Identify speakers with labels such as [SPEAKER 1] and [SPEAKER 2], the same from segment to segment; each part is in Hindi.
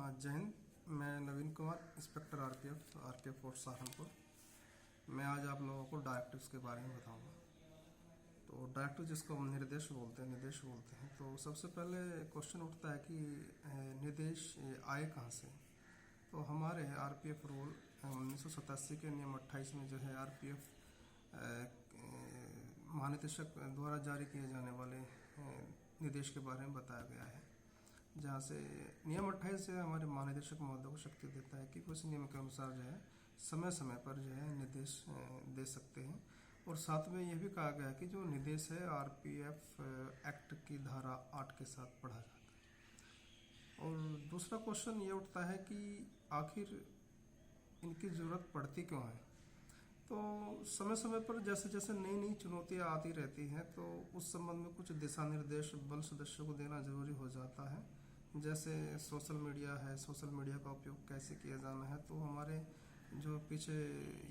[SPEAKER 1] जय हिंद। मैं Naveen Kumar, inspector RPF force Saharanpur. मैं आज आप लोगों को डायरेक्टिव्स के बारे में बताऊंगा। तो डायरेक्टिव जिसको हम निर्देश बोलते हैं, तो सबसे पहले क्वेश्चन उठता है कि निर्देश आए कहाँ से। तो हमारे आरपीएफ रूल 1987 के नियम 28 में जो है आरपीएफ महानिदेशक द्वारा जारी किए जाने वाले निर्देश के बारे में बताया गया है, जहाँ से नियम 28 से हमारे महानिदेशक महोदय को शक्ति देता है कि उस नियम के अनुसार जो है समय समय पर जो है निर्देश दे सकते हैं। और साथ में यह भी कहा गया है कि जो निर्देश है आरपीएफ एक्ट की धारा 8 के साथ पढ़ा जाता है। और दूसरा क्वेश्चन ये उठता है कि आखिर इनकी ज़रूरत पड़ती क्यों है। तो समय समय पर जैसे जैसे नई नई चुनौतियाँ आती रहती हैं, तो उस संबंध में कुछ दिशा निर्देश बल सदस्यों को देना जरूरी हो जाता है। जैसे सोशल मीडिया है, सोशल मीडिया का उपयोग कैसे किया जाना है। तो हमारे जो पीछे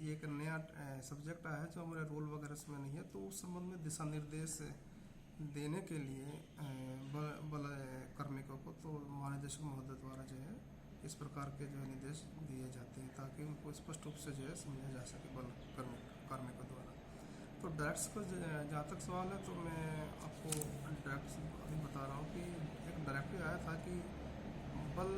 [SPEAKER 1] ये एक नया सब्जेक्ट आया है जो हमारे रूल वगैरह में नहीं है, तो उस संबंध में दिशा निर्देश देने के लिए बल कार्मिकों को तो महानिदेशक महोदय द्वारा जो है इस प्रकार के जो है निर्देश दिए जाते हैं, ताकि उनको स्पष्ट रूप से जो है समझा जा सके बल कार्मिकों द्वारा। तो डायरेक्ट्स का जहाँ तक सवाल है, तो मैं आपको डायरेक्ट्स अभी बता रहा हूँ कि एक डायरेक्टिव आया था कि बल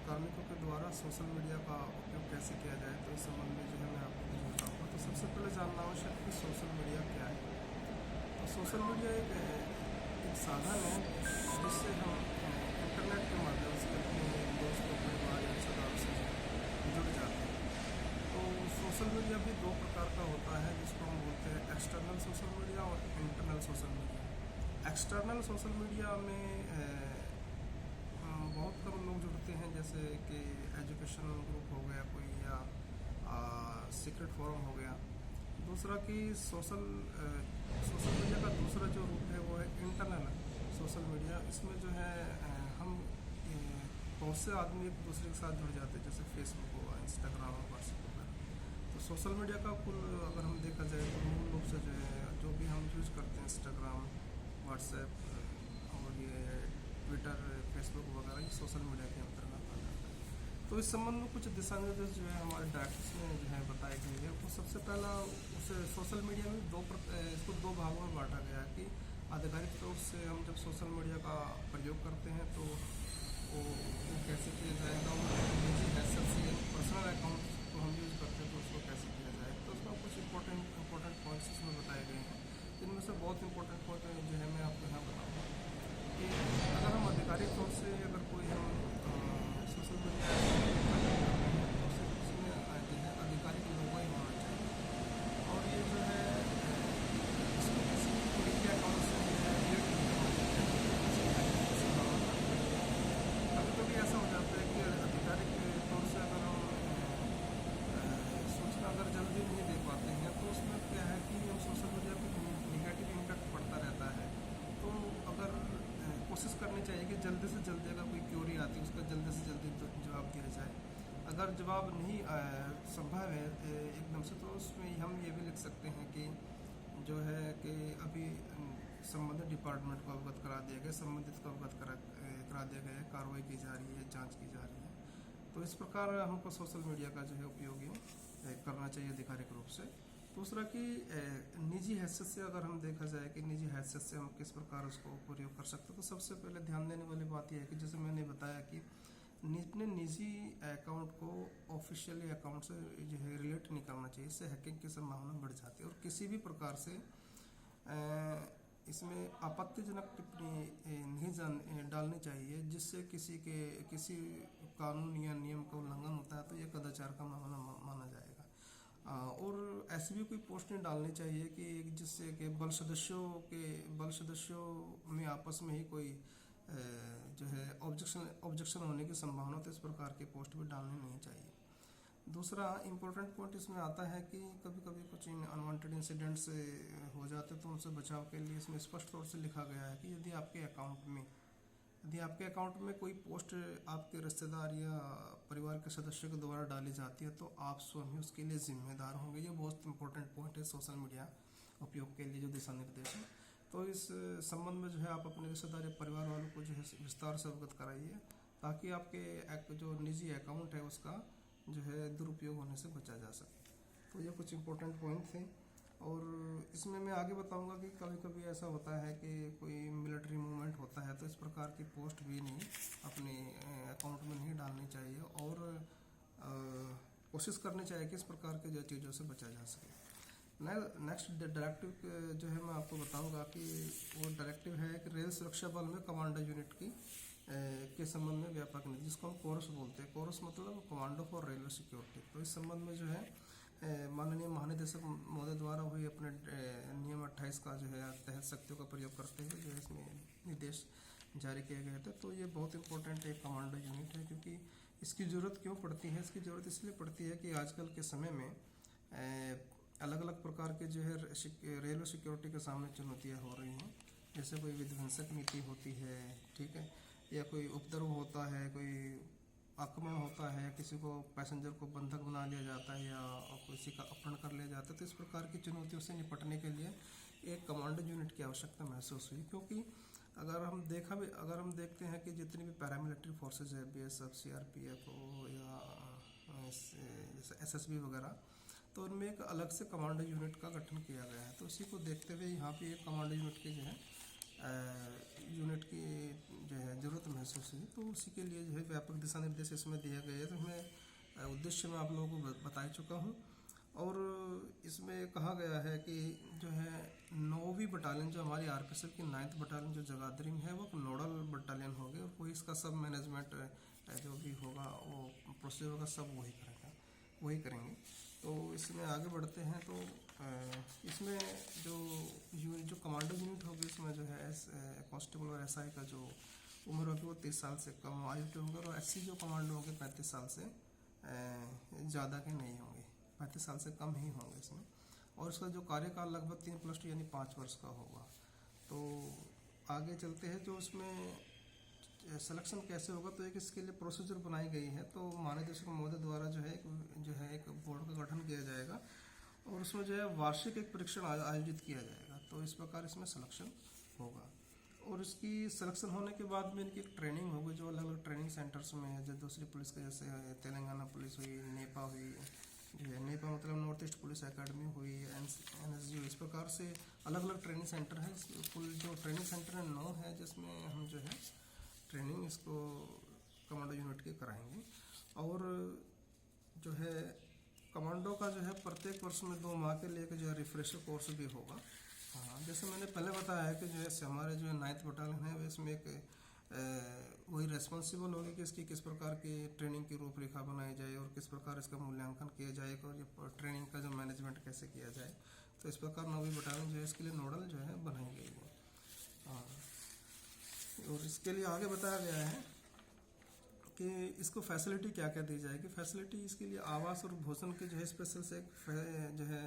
[SPEAKER 1] कार्मिकों के द्वारा सोशल मीडिया का उपयोग कैसे किया जाए। तो इस संबंध में जो है मैं आपको कुछ बताऊँगा। तो सबसे पहले जानना आवश्यक है कि सोशल मीडिया क्या है। तो सोशल मीडिया एक साधन है जिससे हम इंटरनेट के माध्यम से अपने दोस्तों, परिवार या रिश्तेदारों से जुड़ जाते हैं। तो सोशल मीडिया भी दो प्रकार का होता है, जिसको हम बोलते हैं एक्सटर्नल सोशल मीडिया और internal social media. External social media में बहुत कम लोग जुड़ते हैं, जैसे कि एजुकेशन ग्रुप हो गया कोई, या सीक्रेट फोरम हो गया। दूसरा कि सोशल मीडिया का दूसरा जो रूप है वो है इंटरनल सोशल मीडिया। इसमें जो है हम बहुत से आदमी एक दूसरे के साथ जुड़ जाते हैं, जैसे फेसबुक हुआ, इंस्टाग्राम हो, व्हाट्सएप हुआ। तो सोशल मीडिया का कुल अगर हम देखा जाए तो मूल रूप से जो है जो भी हम यूज़ करते हैं, इंस्टाग्राम, व्हाट्सएप और ये ट्विटर, फेसबुक वगैरह, ये सोशल मीडिया के अंतर्गत आ जाता है। तो इस संबंध में कुछ दिशा निर्देश जो है हमारे डायरेक्टिव्स में जो है बताई गई है। तो सबसे पहला उसे सोशल मीडिया में इसको दो भागों में बांटा गया है कि आधिकारिक तौर से हम जब सोशल मीडिया का प्रयोग करते हैं तो वो कैसे किया जाएगा, और निजी हैसियत से पर्सनल अकाउंट को हम यूज़ करते हैं तो उसको कैसे किया जाएगा। तो उसमें कुछ इंपॉर्टेंट पॉइंट्स इसमें बताए गए हैं। इनमें से बहुत इंपॉर्टेंट पॉइंट जो है मैं आपको यहाँ बताऊँगा कि अगर हम आधिकारिक तौर से अगर कोई हम सोशल मीडिया तो सिर्फ उसमें जो है आधिकारिक लोगो ही होना चाहिए, और ये जो है इसको किसी निजी अकाउंट से रिलेट नहीं करना चाहिए। कभी कभी ऐसा हो जाता है कि आधिकारिक तौर से अगर हम सूचना अगर जल्दी नहीं दे पाते हैं, तो उसमें क्या है कि हम सोशल मीडिया पर निगेटिव इम्पैक्ट पड़ता रहता है। तो अगर कोशिश करनी चाहिए कि जल्दी से जल्दी अगर कोई क्यूरी आती है उसका जल्दी से जल्दी जवाब दिया जाए। अगर जवाब नहीं संभव है एकदम से, तो उसमें हम ये भी लिख सकते हैं कि जो है कि अभी संबंधित डिपार्टमेंट को अवगत करा दिया गया, संबंधित को अवगत करा दिया गया है, कार्रवाई की जा रही है, जांच की जा रही है। तो इस प्रकार हमको सोशल मीडिया का जो है उपयोग करना चाहिए आधिकारिक रूप से। दूसरा कि निजी हैसियत से अगर हम देखा जाए कि निजी हैसियत से हम किस प्रकार उसको प्रयोग कर सकते हैं, तो सबसे पहले ध्यान देने वाली बात यह है कि जैसे मैंने बताया कि अपने निजी अकाउंट को ऑफिशियली अकाउंट से जो है रिलेट नहीं करना चाहिए। इससे हैकिंग की संभावना बढ़ जाती है, और किसी भी प्रकार से इसमें आपत्तिजनक टिप्पणी नहीं डालनी चाहिए, जिससे किसी कानून या नियम का उल्लंघन होता है तो यह कदाचार का मामला माना जाएगा। और ऐसी भी कोई पोस्ट नहीं डालनी चाहिए कि जिससे कि बल सदस्यों में आपस में ही कोई जो है ऑब्जेक्शन होने की संभावना, तो इस प्रकार की पोस्ट भी डालनी नहीं चाहिए। दूसरा इम्पोर्टेंट पॉइंट इसमें आता है कि कभी कभी कुछ अनवांटेड इंसिडेंट्स हो जाते हैं, तो उनसे बचाव के लिए इसमें स्पष्ट तौर से लिखा गया है कि यदि आपके अकाउंट में कोई पोस्ट आपके रिश्तेदार या परिवार के सदस्य के द्वारा डाली जाती है, तो आप स्वयं ही उसके लिए जिम्मेदार होंगे। ये बहुत इंपॉर्टेंट पॉइंट है सोशल मीडिया उपयोग के लिए जो दिशा निर्देश है। तो इस संबंध में जो है आप अपने रिश्तेदार या परिवार वालों को जो है विस्तार से अवगत कराइए, ताकि आपके जो निजी अकाउंट है उसका जो है दुरुपयोग होने से बचा जा सके। तो ये कुछ इंपॉर्टेंट पॉइंट थे। और इसमें मैं आगे बताऊंगा कि कभी कभी ऐसा होता है कि कोई मिलिट्री मूवमेंट होता है तो इस प्रकार की पोस्ट भी नहीं अपने अकाउंट में नहीं डालनी चाहिए, और कोशिश करनी चाहिए कि इस प्रकार के जो चीज़ों से बचा जा सके। नेक्स्ट डायरेक्टिव जो है मैं आपको बताऊंगा कि वो डायरेक्टिव है कि रेल सुरक्षा बल में कमांडो यूनिट की के संबंध में व्यापक नीति, जिसको हम कोरस बोलते हैं। कोरस मतलब कमांडो फॉर रेलवे सिक्योरिटी। तो इस संबंध में जो है माननीय महानिदेशक महोदय द्वारा हुई अपने नियम 28 का जो है तहत शक्तियों का प्रयोग करते हुए जो है इसमें निर्देश जारी किए गए थे। तो ये बहुत इंपॉर्टेंट एक कमांडो यूनिट है, क्योंकि इसकी ज़रूरत क्यों पड़ती है? इसकी ज़रूरत इसलिए पड़ती है कि आजकल के समय में अलग अलग प्रकार के जो है रेलवे सिक्योरिटी के सामने चुनौतियाँ हो रही हैं। जैसे कोई विध्वंसक नीति होती है, ठीक है, या कोई उपद्रव होता है, कोई आक्रमण होता है, किसी को पैसेंजर को बंधक बना लिया जाता है या किसी का अपहरण कर लिया जाता है। तो इस प्रकार की चुनौतियों से निपटने के लिए एक कमांडो यूनिट की आवश्यकता महसूस हुई, क्योंकि अगर हम देखते हैं कि जितनी भी पैरामिलिट्री फोर्सेज है, BSF, CRPF या जैसे SSB वगैरह, तो उनमें एक अलग से कमांडो यूनिट का गठन किया गया है। तो इसी को देखते हुए यहाँ पे एक कमांडो यूनिट की जो है ज़रूरत महसूस हुई। तो उसी के लिए जो है व्यापक दिशा निर्देश इसमें दिए गए हैं। तो मैं उद्देश्य में आप लोगों को बता चुका हूँ। और इसमें कहा गया है कि जो है 9वीं बटालियन जो हमारी RPSF की 9th बटालियन जो जगाधरी में है वो नोडल बटालियन होगी, और कोई इसका सब मैनेजमेंट जो भी होगा वो प्रोसीजर होगा सब वही करेंगे। तो इसमें आगे बढ़ते हैं। तो इसमें जो कमांडो यूनिट होगी उसमें जो है कांस्टेबल और SI का जो उम्र होगी वो 30 साल से कम आयु के होंगे, और SC जो कमांडो होंगे 35 साल से ज़्यादा के नहीं होंगे, 35 साल से कम ही होंगे इसमें। और इसका जो कार्यकाल लगभग 3+2 यानी 5 वर्ष का होगा। तो आगे चलते हैं। जो उसमें सिलेक्शन कैसे होगा, तो एक इसके लिए प्रोसीजर बनाई गई है। तो महानिदेशक महोदय द्वारा जो है एक बोर्ड का गठन किया जाएगा, और उसमें जो है वार्षिक एक परीक्षण आयोजित किया जाएगा। तो इस प्रकार इसमें सिलेक्शन होगा, और इसकी सिलेक्शन होने के बाद में इनकी एक ट्रेनिंग होगी जो अलग अलग ट्रेनिंग सेंटर्स में है। जो दूसरी पुलिस के जैसे तेलंगाना पुलिस हुई, नेपा हुई, नेपा मतलब नॉर्थ ईस्ट पुलिस एकेडमी हुई, NSG हुई, इस प्रकार से अलग अलग ट्रेनिंग सेंटर है। कुल जो ट्रेनिंग सेंटर है 9 है, जिसमें हम जो है ट्रेनिंग इसको कमांडो यूनिट की कराएंगे। और जो है कमांडो का जो है प्रत्येक वर्ष में 2 माह के लिए जो है रिफ्रेशर कोर्स भी होगा। हाँ, जैसे मैंने पहले बताया है कि जो है हमारे जो 9th बटालियन है इसमें एक वही रेस्पॉन्सिबल होगी कि इसकी किस प्रकार की ट्रेनिंग की रूपरेखा बनाई जाए और किस प्रकार इसका मूल्यांकन किया जाएगा, और ये ट्रेनिंग का जो मैनेजमेंट कैसे किया जाए। तो इस प्रकार 9वीं बटालियन जो है इसके लिए नोडल जो है बनाई गई है। हाँ, और इसके लिए आगे बताया गया है कि इसको फैसिलिटी क्या क्या दी जाएगी। फैसिलिटी इसके लिए आवास और भोजन की जो है स्पेशल से जो है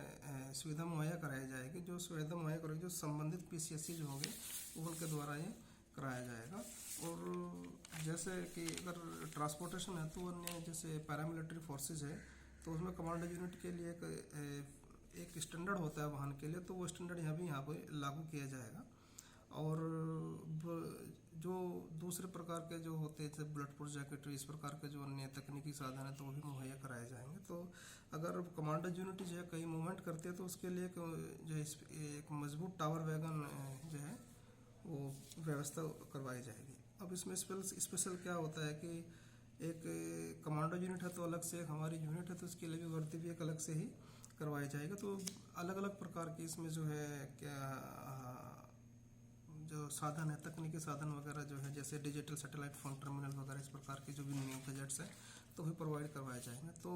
[SPEAKER 1] सुविधा मुहैया कराई जाएगी। जो सुविधा मुहैया करेगी जो संबंधित PCSC जो होंगे वो उनके द्वारा ये कराया जाएगा। और जैसे कि अगर ट्रांसपोर्टेशन है तो अन्य जैसे पैरामिलिट्री फोर्सेज है तो उसमें कमांडो यूनिट के लिए एक स्टैंडर्ड होता है वाहन के लिए, तो वो स्टैंडर्ड यहाँ पर लागू किया जाएगा। और जो दूसरे प्रकार के जो होते हैं जैसे बुलेट प्रूफ जैकेट, इस प्रकार के जो अन्य तकनीकी साधन है तो वो भी मुहैया कराए जाएंगे। तो अगर कमांडो यूनिट जो है कहीं मूवमेंट करती है तो उसके लिए जो एक मजबूत टावर वैगन जो है वो व्यवस्था करवाई जाएगी। अब इसमें स्पेशल क्या होता है कि एक कमांडो यूनिट है तो अलग से एक हमारी यूनिट है तो उसके लिए भी वर्दी भी एक अलग से ही करवाई जाएगी। तो अलग अलग प्रकार की इसमें जो है क्या जो साधन है तकनीकी साधन वगैरह जो है जैसे डिजिटल सैटेलाइट फोन टर्मिनल वगैरह इस प्रकार के जो भी न्यू गैजेट्स हैं तो भी प्रोवाइड करवाए जाएंगे। तो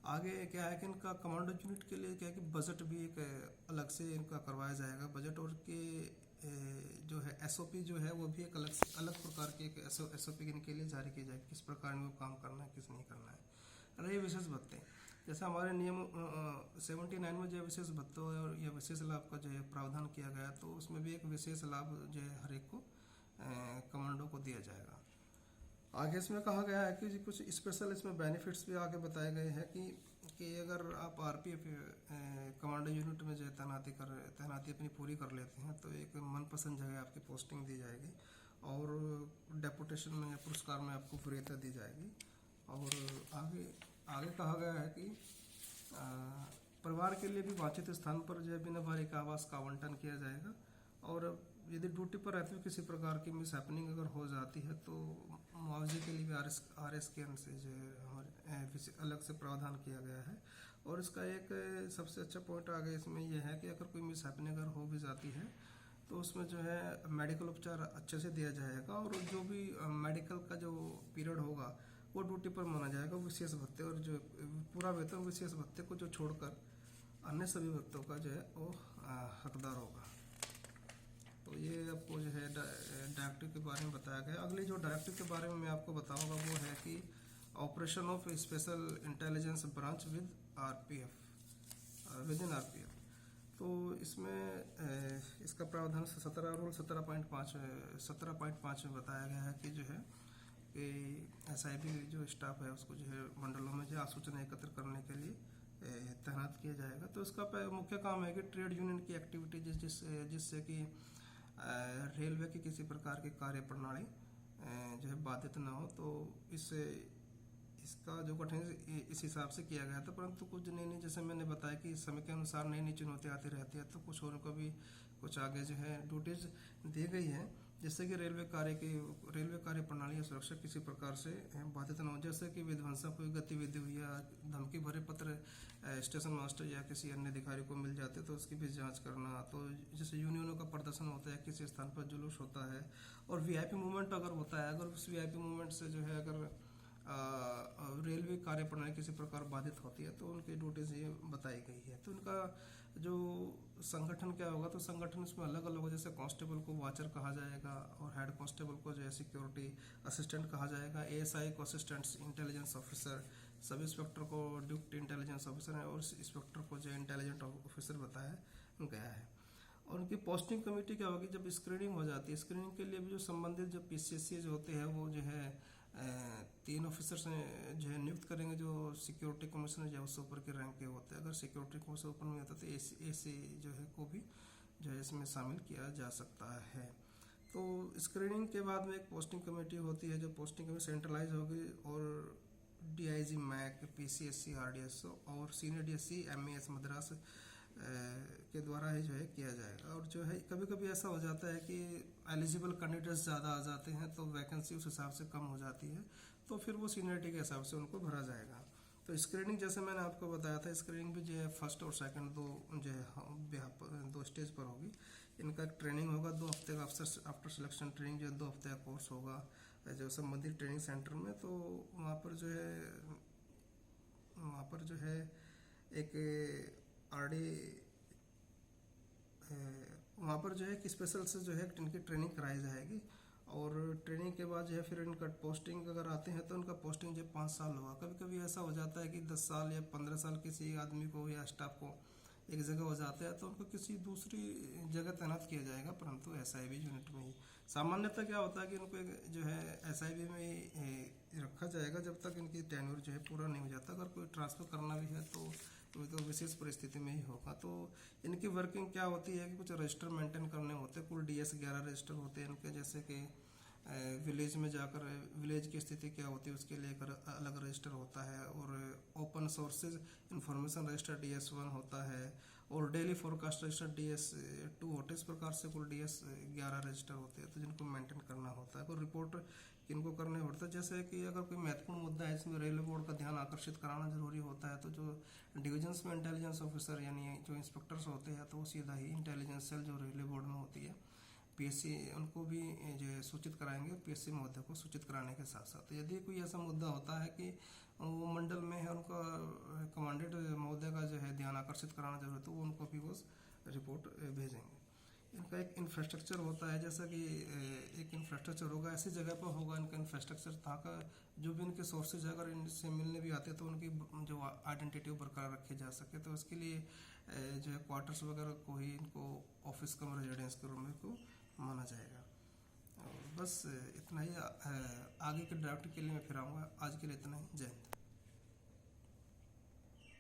[SPEAKER 1] आगे क्या है कि इनका कमांडो यूनिट के लिए क्या है कि बजट भी एक अलग से इनका करवाया जाएगा बजट, और के जो है SOP जो है वो भी एक अलग प्रकार की एक SOP इनके लिए जारी की जाएगी, किस प्रकार में काम करना है किस नहीं करना है। रही विशेष भत्ते, जैसे हमारे नियम 79 में जो विशेष भत्तों और या विशेष लाभ का जो है प्रावधान किया गया तो उसमें भी एक विशेष लाभ जो है हर एक को कमांडो को दिया जाएगा। आगे इसमें कहा गया है कि कुछ स्पेशल इसमें बेनिफिट्स भी आगे बताए गए हैं कि अगर आप RPF कमांडो यूनिट में जो है तैनाती अपनी पूरी कर लेते हैं तो एक मनपसंद जगह आपकी पोस्टिंग दी जाएगी। और डेपुटेशन में या पुरस्कार में आपको वरीयता दी जाएगी। और आगे आगे कहा गया है कि परिवार के लिए भी वांछित स्थान पर जो है बिना भारी का आवास का आवंटन किया जाएगा। और यदि ड्यूटी पर रहते हुए किसी प्रकार की मिस हैपनिंग अगर हो जाती है तो मुआवजे के लिए भी RS के अंत से जो है हमारे अलग से प्रावधान किया गया है। और इसका एक सबसे अच्छा पॉइंट आगे इसमें यह है कि अगर कोई मिस हैपनिंग अगर हो भी जाती है तो उसमें जो है मेडिकल उपचार अच्छे से दिया जाएगा। और जो भी मेडिकल का जो पीरियड होगा वो ड्यूटी पर माना जाएगा विशेष भत्ते, और जो पूरा वेतन विशेष भत्ते को जो छोड़कर अन्य सभी भत्तों का जो है वो हकदार होगा। तो ये आपको जो है डायरेक्टिव के बारे में बताया गया। अगली जो डायरेक्टिव के बारे में मैं आपको बताऊंगा वो है कि operation of special intelligence branch with RPF। तो इसमें इसका प्रावधान 17 रूल 17.5 में बताया गया है कि जो है कि SIB जो स्टाफ है उसको जो है मंडलों में जो सूचना एकत्र करने के लिए तैनात किया जाएगा। तो इसका मुख्य काम है कि ट्रेड यूनियन की एक्टिविटी जिससे कि रेलवे की किसी प्रकार की कार्य प्रणाली जो है बाधित ना हो, तो इसका जो गठन इस हिसाब से किया गया था। परंतु कुछ नई जैसे मैंने बताया कि समय के अनुसार नई चुनौती आती रहती है, तो कुछ और को भी कुछ आगे जो है ड्यूटीज दी गई है जिससे कि रेलवे कार्य प्रणाली या सुरक्षा किसी प्रकार से बाधित न हो। जैसे कि विध्वंसक कोई गतिविधि हुई या धमकी भरे पत्र स्टेशन मास्टर या किसी अन्य अधिकारी को मिल जाते तो उसकी भी जांच करना। तो जैसे यूनियनों का प्रदर्शन होता है, किसी स्थान पर जुलूस होता है और VIP मूवमेंट अगर होता है, अगर उस VIP मूवमेंट से जो है अगर रेलवे कार्य प्रणाली किसी प्रकार बाधित होती है तो उनकी ड्यूटीज ये बताई गई है। तो उनका जो संगठन क्या होगा, तो संगठन इसमें अलग अलग हो। जैसे कांस्टेबल को वॉचर कहा जाएगा और हेड कांस्टेबल को जो है सिक्योरिटी असिस्टेंट कहा जाएगा, ASI को assistant intelligence officer, sub inspector को ड्यूटी इंटेलिजेंस ऑफिसर है और इंस्पेक्टर को जो इंटेलिजेंट ऑफिसर बताया गया है। और उनकी पोस्टिंग कमेटी क्या होगी, जब स्क्रीनिंग हो जाती है, स्क्रीनिंग के लिए भी जो संबंधित जो PCSC जो होते हैं वो जो है 3 ऑफिसर्स जो है नियुक्त करेंगे जो सिक्योरिटी कमिश्नर या उससे ऊपर के रैंक के होते हैं। अगर सिक्योरिटी कमिश्नर ऊपर में होता है तो AC जो है को भी जो है इसमें शामिल किया जा सकता है। तो स्क्रीनिंग के बाद में एक पोस्टिंग कमेटी होती है, जो पोस्टिंग कमेटी सेंट्रलाइज होगी और DIG MAC, PCSC, RDSO और सीनियर DSC MAS मद्रास के द्वारा ही जो है किया जाएगा। और जो है कभी कभी ऐसा हो जाता है कि एलिजिबल कैंडिडेट्स ज़्यादा आ जाते हैं तो वैकेंसी उस हिसाब से कम हो जाती है, तो फिर वो सीनियरिटी के हिसाब से उनको भरा जाएगा। तो स्क्रीनिंग जैसे मैंने आपको बताया था, स्क्रीनिंग भी जो है फर्स्ट और सेकंड दो स्टेज पर होगी। इनका ट्रेनिंग होगा 2 हफ्ते का आफ्टर सिलेक्शन ट्रेनिंग जो 2 हफ्ते का कोर्स होगा जो संबंधित ट्रेनिंग सेंटर में। तो वहाँ पर जो है एक वहाँ पर जो है कि स्पेशल से जो है इनकी ट्रेनिंग कराई जाएगी। और ट्रेनिंग के बाद जो है फिर इनका पोस्टिंग अगर आते हैं तो इनका पोस्टिंग जो 5 साल होगा। कभी कभी ऐसा हो जाता है कि 10 साल या 15 साल किसी आदमी को या स्टाफ को एक जगह हो जाता है तो उनको किसी दूसरी जगह तैनात किया जाएगा, परंतु SIB यूनिट में ही। सामान्यतः क्या होता है कि इनको जो है SIB में ही रखा जाएगा जब तक इनकी टेन्योर जो है पूरा नहीं हो जाता। अगर कोई ट्रांसफ़र करना भी है तो विशेष परिस्थिति में ही होगा। तो इनकी वर्किंग क्या होती है कि कुछ रजिस्टर मेंटेन करने होते हैं। कुल DS 11 रजिस्टर होते हैं इनके, जैसे कि विलेज में जाकर विलेज की स्थिति क्या होती है उसके लिए एक अलग रजिस्टर होता है। और open sources information register DS1 होता है और डेली फोरकास्ट रजिस्टर DS2 होते हैं। इस प्रकार से कुल DS 11 रजिस्टर होते हैं तो जिनको मेंटेन करना होता है। और रिपोर्ट किनको करने होता है, जैसे कि अगर कोई महत्वपूर्ण मुद्दा है इसमें रेलवे बोर्ड का ध्यान आकर्षित कराना जरूरी होता है, तो जो डिविजन्स में इंटेलिजेंस ऑफिसर यानी जो इंस्पेक्टर्स होते हैं तो वो सीधा ही इंटेलिजेंस सेल जो रेलवे बोर्ड में होती है PSC उनको भी जो है सूचित कराएंगे। PSC महोदय को सूचित कराने के साथ साथ यदि कोई ऐसा मुद्दा होता है कि वो मंडल में है, उनका कमांडेंट महोदय का जो है ध्यान आकर्षित कराना जरूरी है तो वो उनको भी वो रिपोर्ट भेजेंगे। इनका एक इंफ्रास्ट्रक्चर होता है, जैसा कि एक इंफ्रास्ट्रक्चर होगा ऐसी जगह पर होगा इनका इंफ्रास्ट्रक्चर ताकि का जो भी इनके सोर्सेज अगर इनसे मिलने भी आते हैं तो उनकी जो आइडेंटिटी बरकरार रखी जा सके। तो उसके लिए जो है क्वार्टर्स वगैरह को ही इनको ऑफिस कम रेजिडेंस के रूम में को माना जाएगा। और बस इतना ही, आगे के ड्राफ्ट के लिए मैं फिर आऊँगा। आज के लिए इतना ही, जय हिंद।